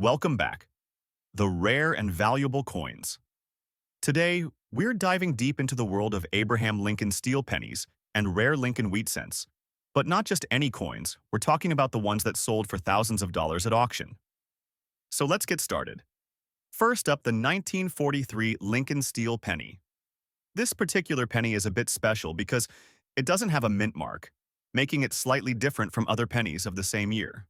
Welcome back. The rare and valuable coins. Today, we're diving deep into the world of Abraham Lincoln steel pennies and rare Lincoln wheat cents. But not just any coins, we're talking about the ones that sold for thousands of dollars at auction. So let's get started. First up, the 1943 Lincoln steel penny. This particular penny is a bit special because it doesn't have a mint mark, making it slightly different from other pennies of the same year.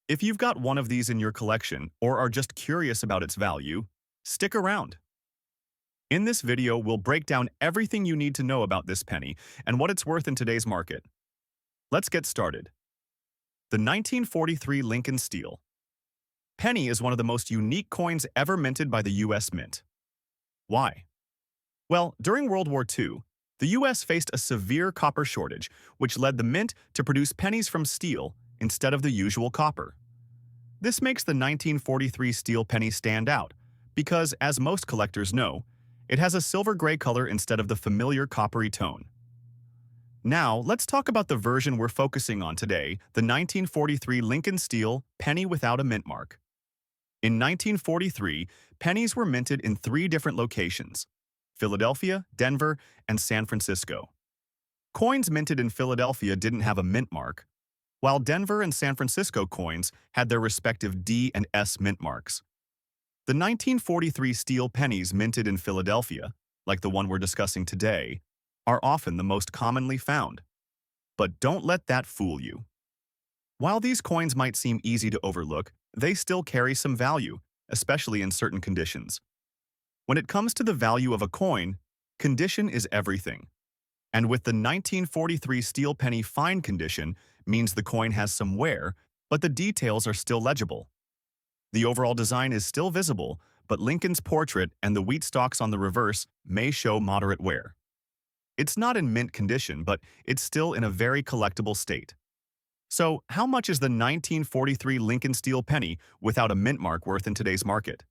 If you've got one of these in your collection or are just curious about its value, stick around. In this video, we'll break down everything you need to know about this penny and what it's worth in today's market. Let's get started. The 1943 Lincoln Steel penny is one of the most unique coins ever minted by the U.S. Mint. Why? Well, during World War II, the U.S. faced a severe copper shortage, which led the mint to produce pennies from steel instead of the usual copper. This makes the 1943 steel penny stand out because, as most collectors know, it has a silver-gray color instead of the familiar coppery tone. Now, let's talk about the version we're focusing on today, the 1943 Lincoln Steel penny without a mint mark. In 1943, pennies were minted in 3 different locations: Philadelphia, Denver, and San Francisco. Coins minted in Philadelphia didn't have a mint mark, while Denver and San Francisco coins had their respective D and S mint marks. The 1943 steel pennies minted in Philadelphia, like the one we're discussing today, are often the most commonly found. But don't let that fool you. While these coins might seem easy to overlook, they still carry some value, especially in certain conditions. When it comes to the value of a coin, condition is everything. And with the 1943 steel penny, fine condition means the coin has some wear, but the details are still legible. The overall design is still visible, but Lincoln's portrait and the wheat stalks on the reverse may show moderate wear. It's not in mint condition, but it's still in a very collectible state. So, how much is the 1943 Lincoln steel penny without a mint mark worth in today's market?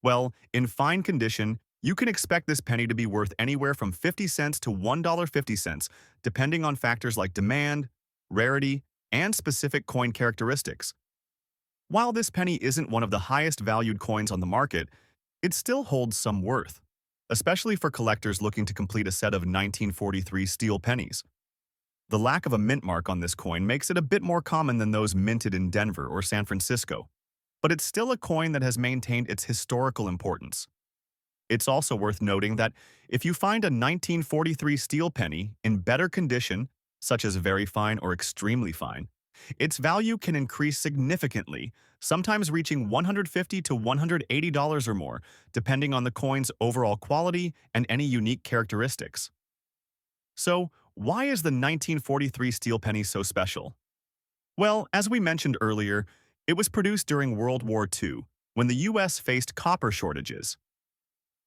Well, in fine condition, you can expect this penny to be worth anywhere from 50 cents to $1.50, depending on factors like demand, rarity, and specific coin characteristics. While this penny isn't one of the highest valued coins on the market, it still holds some worth, especially for collectors looking to complete a set of 1943 steel pennies. The lack of a mint mark on this coin makes it a bit more common than those minted in Denver or San Francisco, but it's still a coin that has maintained its historical importance. It's also worth noting that if you find a 1943 steel penny in better condition, such as very fine or extremely fine, its value can increase significantly, sometimes reaching $150 to $180 or more, depending on the coin's overall quality and any unique characteristics. So, why is the 1943 steel penny so special? Well, as we mentioned earlier, it was produced during World War II, when the U.S. faced copper shortages.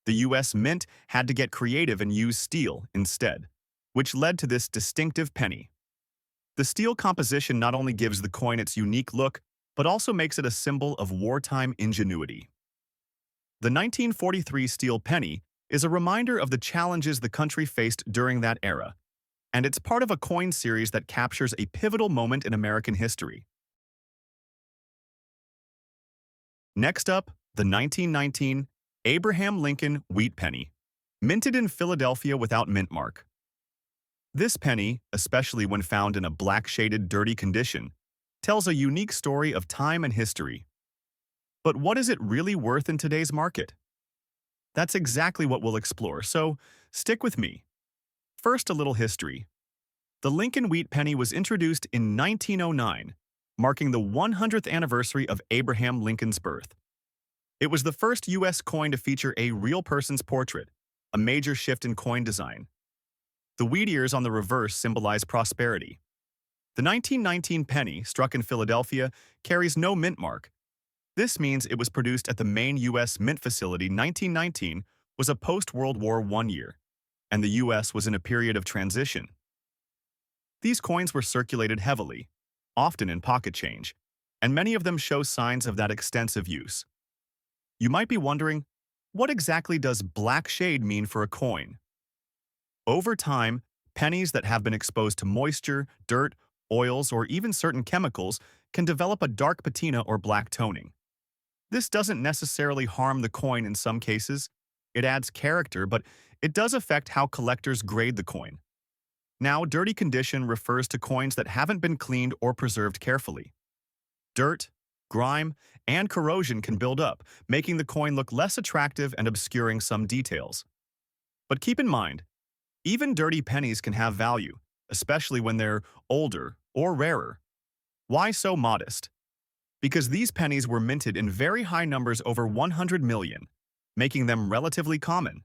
The U.S. Mint had to get creative and use steel instead, which led to this distinctive penny. The steel composition not only gives the coin its unique look, but also makes it a symbol of wartime ingenuity. The 1943 steel penny is a reminder of the challenges the country faced during that era, and it's part of a coin series that captures a pivotal moment in American history. Next up, the 1919 Abraham Lincoln wheat penny, minted in Philadelphia without mint mark. This penny, especially when found in a black-shaded, dirty condition, tells a unique story of time and history. But what is it really worth in today's market? That's exactly what we'll explore, so stick with me. First, a little history. The Lincoln wheat penny was introduced in 1909, marking the 100th anniversary of Abraham Lincoln's birth. It was the first U.S. coin to feature a real person's portrait, a major shift in coin design. The wheat ears on the reverse symbolize prosperity. The 1919 penny, struck in Philadelphia, carries no mint mark. This means it was produced at the main U.S. Mint facility. 1919 was a post-World War I year, and the U.S. was in a period of transition. These coins were circulated heavily, often in pocket change, and many of them show signs of that extensive use. You might be wondering, what exactly does black shade mean for a coin? Over time, pennies that have been exposed to moisture, dirt, oils, or even certain chemicals can develop a dark patina or black toning. This doesn't necessarily harm the coin in some cases. It adds character, but it does affect how collectors grade the coin. Now, dirty condition refers to coins that haven't been cleaned or preserved carefully. Dirt, grime, and corrosion can build up, making the coin look less attractive and obscuring some details. But keep in mind, even dirty pennies can have value, especially when they're older or rarer. Why so modest? Because these pennies were minted in very high numbers, over 100 million, making them relatively common.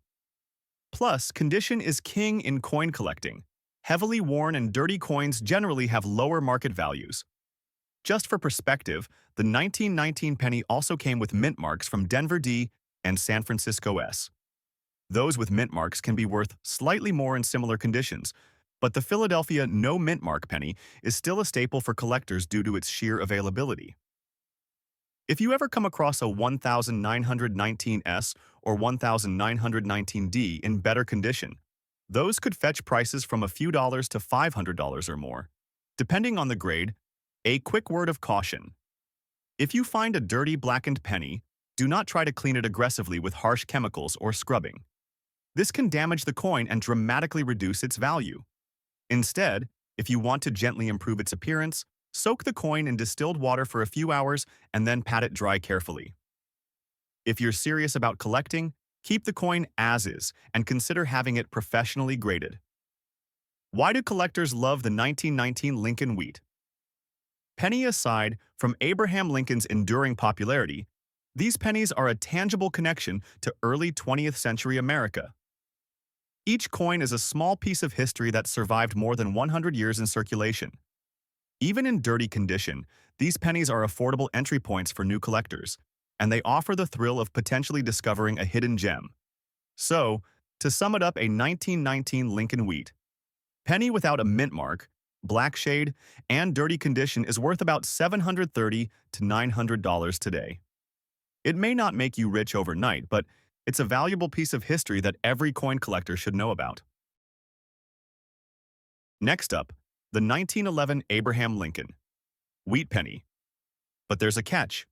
Plus, condition is king in coin collecting. Heavily worn and dirty coins generally have lower market values. Just for perspective, the 1919 penny also came with mint marks from Denver D and San Francisco S. Those with mint marks can be worth slightly more in similar conditions, but the Philadelphia no mint mark penny is still a staple for collectors due to its sheer availability. If you ever come across a 1919S or 1919D in better condition, those could fetch prices from a few dollars to $500 or more. Depending on the grade, a quick word of caution. If you find a dirty blackened penny, do not try to clean it aggressively with harsh chemicals or scrubbing. This can damage the coin and dramatically reduce its value. Instead, if you want to gently improve its appearance, soak the coin in distilled water for a few hours and then pat it dry carefully. If you're serious about collecting, keep the coin as is and consider having it professionally graded. Why do collectors love the 1919 Lincoln Wheat? Penny aside, from Abraham Lincoln's enduring popularity, these pennies are a tangible connection to early 20th century America. Each coin is a small piece of history that survived more than 100 years in circulation. Even in dirty condition, these pennies are affordable entry points for new collectors, and they offer the thrill of potentially discovering a hidden gem. So, to sum it up, a 1919 Lincoln Wheat penny without a mint mark, black shade, and dirty condition is worth about $730 to $900 today. It may not make you rich overnight, but it's a valuable piece of history that every coin collector should know about. Next up, the 1911 Abraham Lincoln Wheat penny. But there's a catch.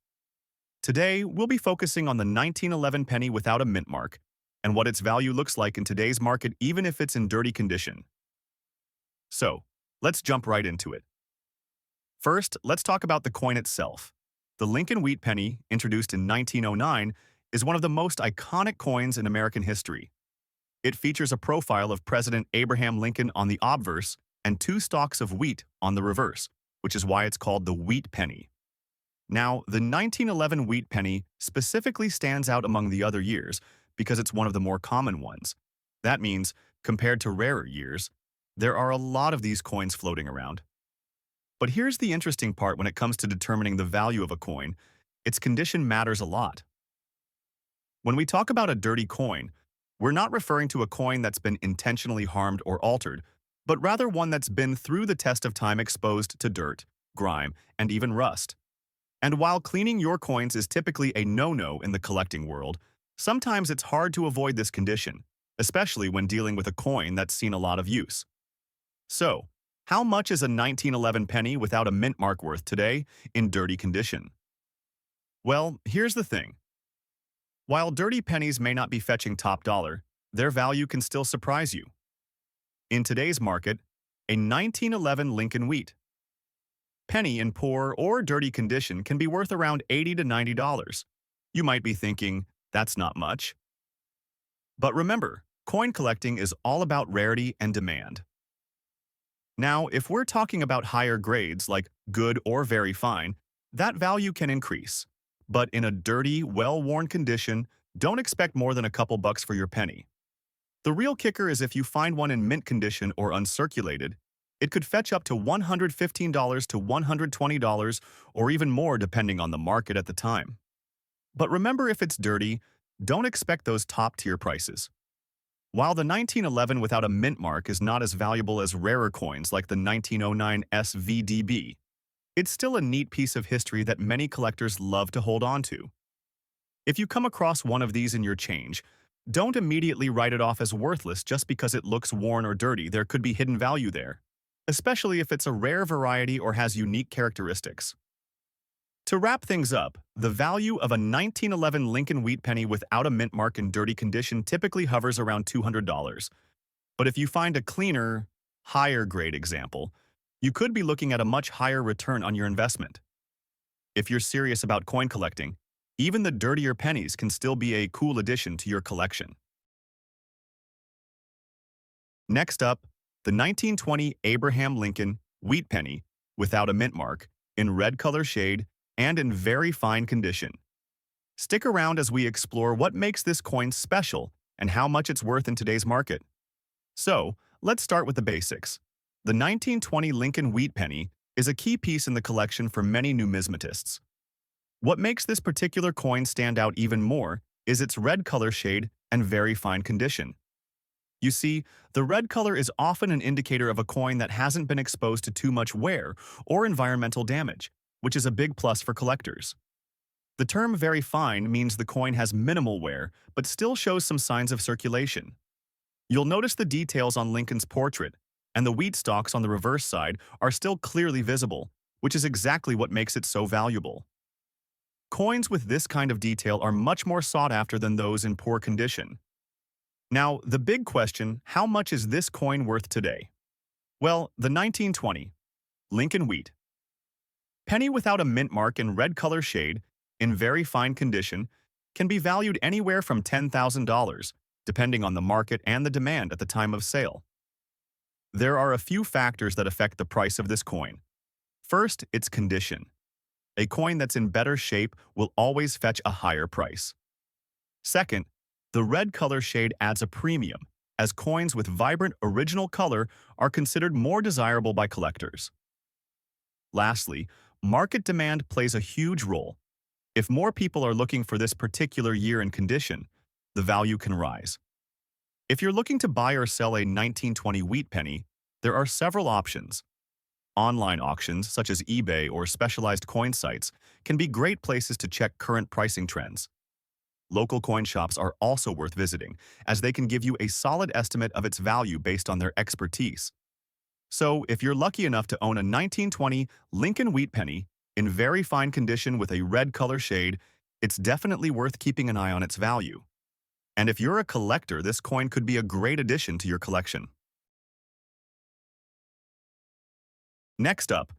Today, we'll be focusing on the 1911 penny without a mint mark and what its value looks like in today's market, even if it's in dirty condition. So, let's jump right into it. First, let's talk about the coin itself. The Lincoln Wheat penny, introduced in 1909, is one of the most iconic coins in American history. It features a profile of President Abraham Lincoln on the obverse and two stalks of wheat on the reverse, which is why it's called the Wheat penny. Now, the 1911 Wheat penny specifically stands out among the other years because it's one of the more common ones. That means, compared to rarer years, there are a lot of these coins floating around. But here's the interesting part when it comes to determining the value of a coin. Its condition matters a lot. When we talk about a dirty coin, we're not referring to a coin that's been intentionally harmed or altered, but rather one that's been through the test of time, exposed to dirt, grime, and even rust. And while cleaning your coins is typically a no-no in the collecting world, sometimes it's hard to avoid this condition, especially when dealing with a coin that's seen a lot of use. So, how much is a 1911 penny without a mint mark worth today in dirty condition? Well, here's the thing. While dirty pennies may not be fetching top dollar, their value can still surprise you. In today's market, a 1911 Lincoln Wheat penny in poor or dirty condition can be worth around $80 to $90. You might be thinking, that's not much. But remember, coin collecting is all about rarity and demand. Now, if we're talking about higher grades like good or very fine, that value can increase. But in a dirty, well-worn condition, don't expect more than a couple bucks for your penny. The real kicker is if you find one in mint condition or uncirculated, it could fetch up to $115 to $120 or even more depending on the market at the time. But remember, if it's dirty, don't expect those top-tier prices. While the 1911 without a mint mark is not as valuable as rarer coins like the 1909 SVDB, it's still a neat piece of history that many collectors love to hold on to. If you come across one of these in your change, don't immediately write it off as worthless just because it looks worn or dirty. There could be hidden value there, especially if it's a rare variety or has unique characteristics. To wrap things up, the value of a 1911 Lincoln wheat penny without a mint mark in dirty condition typically hovers around $200. But if you find a cleaner, higher grade example, you could be looking at a much higher return on your investment. If you're serious about coin collecting, even the dirtier pennies can still be a cool addition to your collection. Next up, the 1920 Abraham Lincoln wheat penny without a mint mark, in red color shade and in very fine condition. Stick around as we explore what makes this coin special and how much it's worth in today's market. So, let's start with the basics. The 1920 Lincoln wheat penny is a key piece in the collection for many numismatists. What makes this particular coin stand out even more is its red color shade and very fine condition. You see, the red color is often an indicator of a coin that hasn't been exposed to too much wear or environmental damage, which is a big plus for collectors. The term very fine means the coin has minimal wear, but still shows some signs of circulation. You'll notice the details on Lincoln's portrait, and the wheat stalks on the reverse side are still clearly visible, which is exactly what makes it so valuable. Coins with this kind of detail are much more sought after than those in poor condition. Now, the big question, how much is this coin worth today? Well, the 1920 Lincoln wheat penny without a mint mark in red color shade, in very fine condition, can be valued anywhere from $10,000, depending on the market and the demand at the time of sale. There are a few factors that affect the price of this coin. First, its condition. A coin that's in better shape will always fetch a higher price. Second, the red color shade adds a premium, as coins with vibrant original color are considered more desirable by collectors. Lastly, market demand plays a huge role. If more people are looking for this particular year and condition, the value can rise. If you're looking to buy or sell a 1920 wheat penny, there are several options. Online auctions, such as eBay or specialized coin sites, can be great places to check current pricing trends. Local coin shops are also worth visiting, as they can give you a solid estimate of its value based on their expertise. So, if you're lucky enough to own a 1920 Lincoln wheat penny in very fine condition with a red color shade, it's definitely worth keeping an eye on its value. And if you're a collector, this coin could be a great addition to your collection. Next up,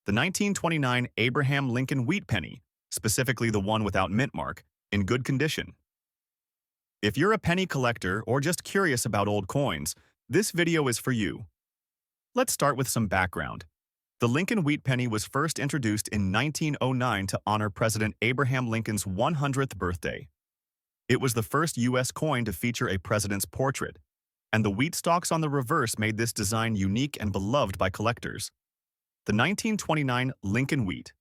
the 1929 Abraham Lincoln wheat penny, specifically the one without mint mark, in good condition. If you're a penny collector or just curious about old coins, this video is for you. Let's start with some background. The Lincoln wheat penny was first introduced in 1909 to honor President Abraham Lincoln's 100th birthday. It was the first U.S. coin to feature a president's portrait, and the wheat stalks on the reverse made this design unique and beloved by collectors. The 1929 Lincoln wheat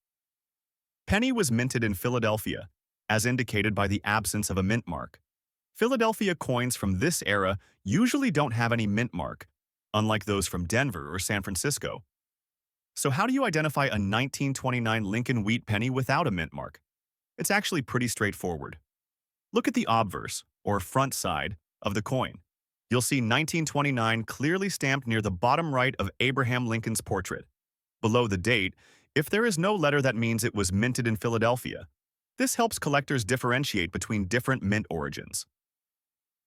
penny was minted in Philadelphia, as indicated by the absence of a mint mark. Philadelphia coins from this era usually don't have any mint mark, unlike those from Denver or San Francisco. So how do you identify a 1929 Lincoln wheat penny without a mint mark? It's actually pretty straightforward. Look at the obverse, or front side, of the coin. You'll see 1929 clearly stamped near the bottom right of Abraham Lincoln's portrait. Below the date, if there is no letter, that means it was minted in Philadelphia. This helps collectors differentiate between different mint origins.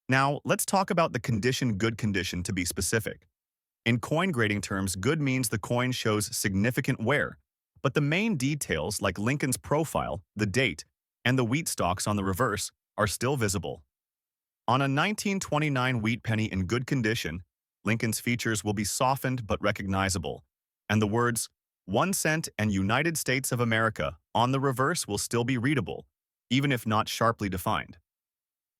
Now, let's talk about the condition, good condition to be specific. In coin grading terms, good means the coin shows significant wear, but the main details like Lincoln's profile, the date, and the wheat stalks on the reverse are still visible. On a 1929 wheat penny in good condition, Lincoln's features will be softened but recognizable, and the words 1 cent and United States of America on the reverse will still be readable, even if not sharply defined.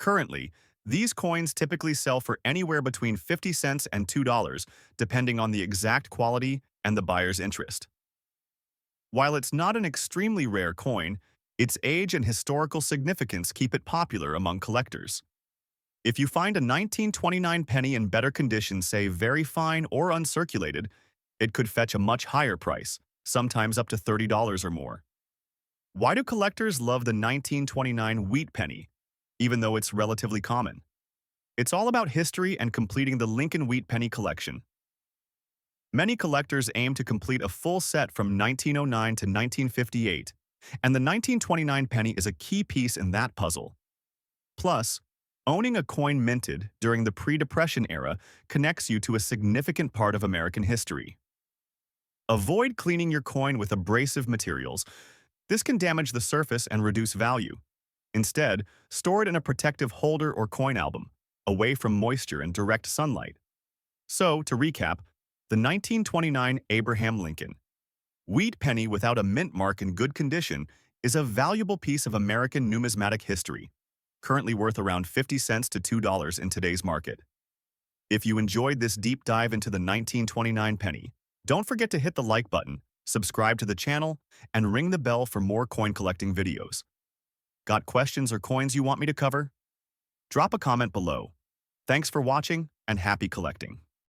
Currently, these coins typically sell for anywhere between 50 cents and $2, depending on the exact quality and the buyer's interest. While it's not an extremely rare coin, its age and historical significance keep it popular among collectors. If you find a 1929 penny in better condition, say very fine or uncirculated, it could fetch a much higher price, sometimes up to $30 or more. Why do collectors love the 1929 wheat penny, even though it's relatively common? It's all about history and completing the Lincoln wheat penny collection. Many collectors aim to complete a full set from 1909 to 1958, And the 1929 penny is a key piece in that puzzle. Plus, owning a coin minted during the pre-Depression era connects you to a significant part of American history. Avoid cleaning your coin with abrasive materials. This can damage the surface and reduce value. Instead, store it in a protective holder or coin album, away from moisture and direct sunlight. So, to recap, the 1929 Abraham Lincoln wheat penny without a mint mark in good condition is a valuable piece of American numismatic history, currently worth around 50 cents to $2 in today's market. If you enjoyed this deep dive into the 1929 penny, don't forget to hit the like button, subscribe to the channel, and ring the bell for more coin collecting videos. Got questions or coins you want me to cover? Drop a comment below. Thanks for watching and happy collecting.